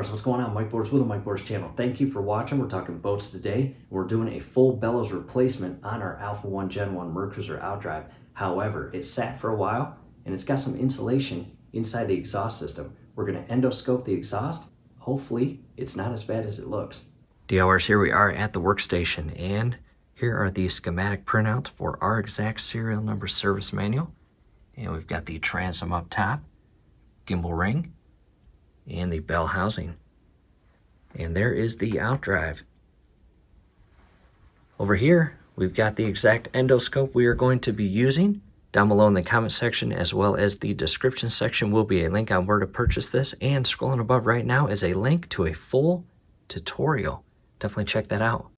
Mars, what's going on? Mike Boards with the Mike Boards channel. Thank you for watching. We're talking boats today. We're doing a full bellows replacement on our Alpha 1 Gen 1 MicroSD outdrive. However, it sat for a while and it's got some insulation inside the exhaust system. We're going to endoscope the exhaust. Hopefully, it's not as bad as it looks. DLRs, here we are at the workstation, and here are the schematic printouts for our exact serial number service manual. And we've got the transom up top, gimbal ring, and the bell housing. And there is the outdrive. Over here, we've got the exact endoscope we are going to be using. Down below in the comment section, as well as the description section, will be a link on where to purchase this. And scrolling above right now is a link to a full tutorial. Definitely check that out.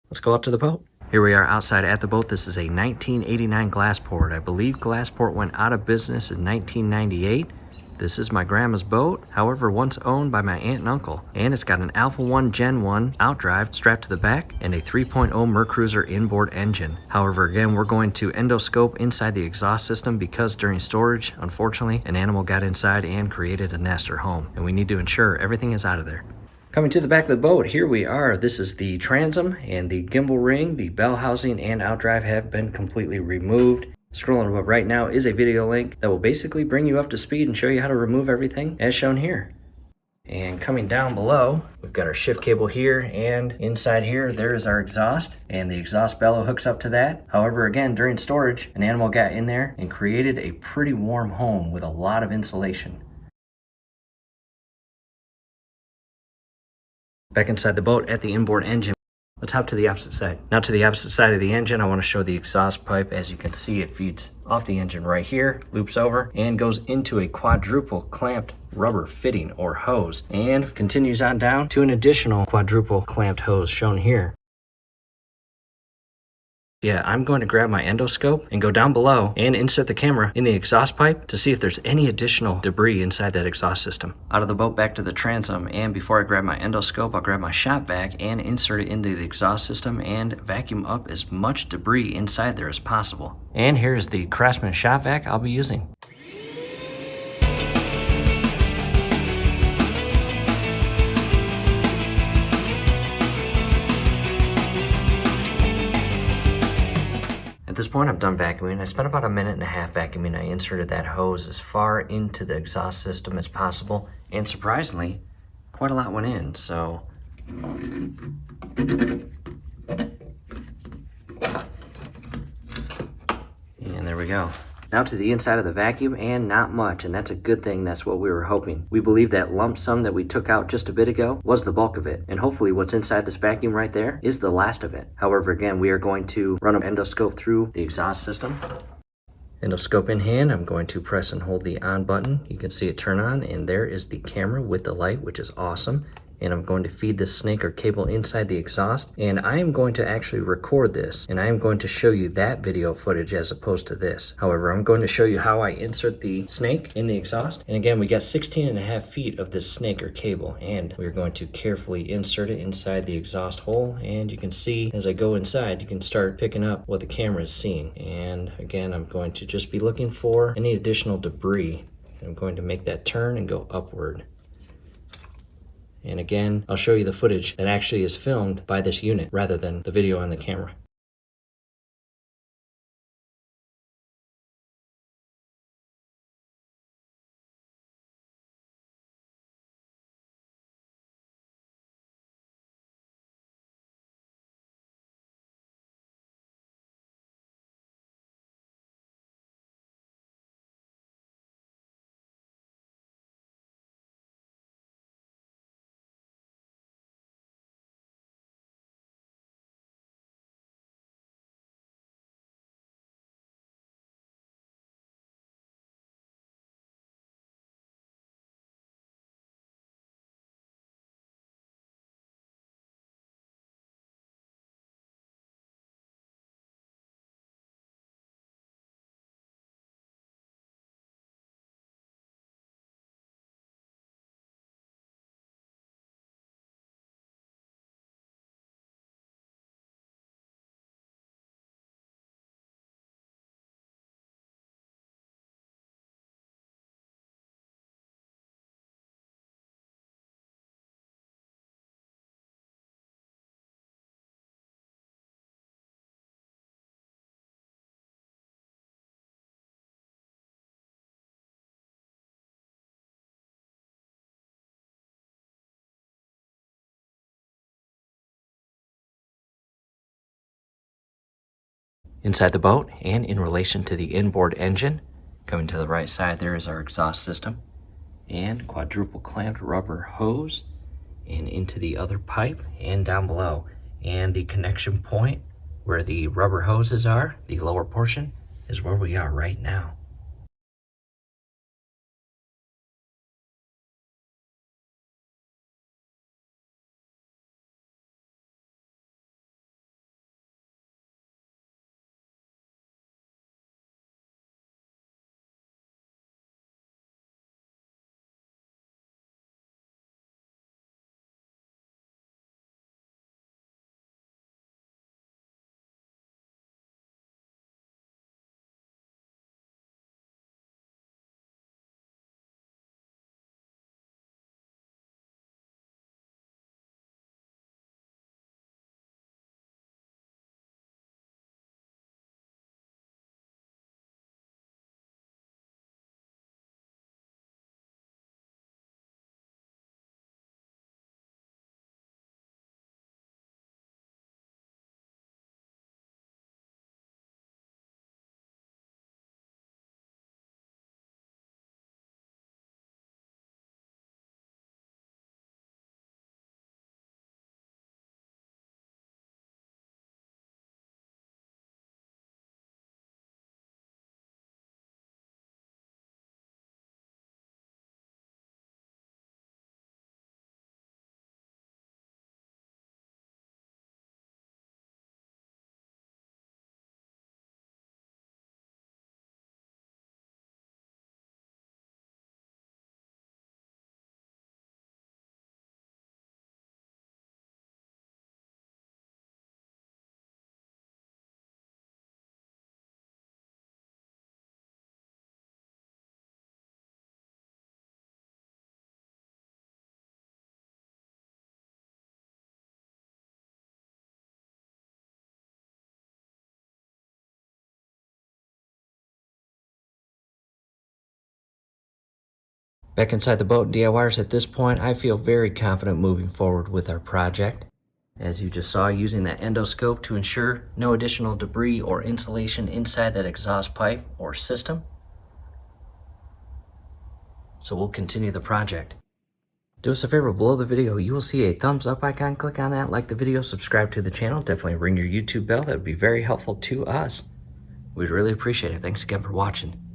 Let's go out to the boat. Here we are outside at the boat. This is a 1989 Glassport. I believe Glassport went out of business in 1998. This is my grandma's boat, however once owned by my aunt and uncle. And it's got an Alpha 1 Gen 1 outdrive strapped to the back and a 3.0 MicroSD inboard engine. However, again, we're going to endoscope inside the exhaust system because during storage, unfortunately, an animal got inside and created a nest or home. And we need to ensure everything is out of there. Coming to the back of the boat, here we are. This is the transom and the gimbal ring. The bell housing and outdrive have been completely removed. Scrolling above right now is a video link that will basically bring you up to speed and show you how to remove everything as shown here. And coming down below, we've got our shift cable here, and inside here there is our exhaust, and the exhaust bellow hooks up to that. However, again, during storage, an animal got in there and created a pretty warm home with a lot of insulation. Back inside the boat at the inboard engine. Let's hop to the opposite side. Now to the opposite side of the engine, I want to show the exhaust pipe. As you can see, it feeds off the engine right here, loops over, and goes into a quadruple clamped rubber fitting or hose, and continues on down to an additional quadruple clamped hose shown here. Yeah, I'm going to grab my endoscope and go down below and insert the camera in the exhaust pipe to see if there's any additional debris inside that exhaust system. Out of the boat, back to the transom, and before I grab my endoscope, I'll grab my shop vac and insert it into the exhaust system and vacuum up as much debris inside there as possible. And here's the Craftsman shop vac I'll be using. At this point, I'm done vacuuming. I spent about a minute and a half vacuuming. I inserted that hose as far into the exhaust system as possible, and surprisingly, quite a lot went in, so. And there we go. Now to the inside of the vacuum, and not much, and that's a good thing. That's what we were hoping. We believe that lump sum that we took out just a bit ago was the bulk of it, and hopefully what's inside this vacuum right there is the last of it. However, again, we are going to run an endoscope through the exhaust system. Endoscope in hand, I'm going to press and hold the on button. You can see it turn on, and there is the camera with the light, which is awesome. And I'm going to feed this snake or cable inside the exhaust, and I am going to actually record this, and I am going to show you that video footage as opposed to this. However, I'm going to show you how I insert the snake in the exhaust. And again, we got 16.5 feet of this snake or cable, and we're going to carefully insert it inside the exhaust hole. And you can see as I go inside, you can start picking up what the camera is seeing. And again, I'm going to just be looking for any additional debris. I'm going to make that turn and go upward. And again, I'll show you the footage that actually is filmed by this unit rather than the video on the camera. Inside the boat and in relation to the inboard engine, coming to the right side there is our exhaust system and quadruple clamped rubber hose and into the other pipe and down below. And the connection point where the rubber hoses are, the lower portion, is where we are right now. Back inside the boat and DIYers, at this point, I feel very confident moving forward with our project. As you just saw, using that endoscope to ensure no additional debris or insulation inside that exhaust pipe or system. So we'll continue the project. Do us a favor, below the video, you will see a thumbs up icon. Click on that, like the video, subscribe to the channel. Definitely ring your YouTube bell. That would be very helpful to us. We'd really appreciate it. Thanks again for watching.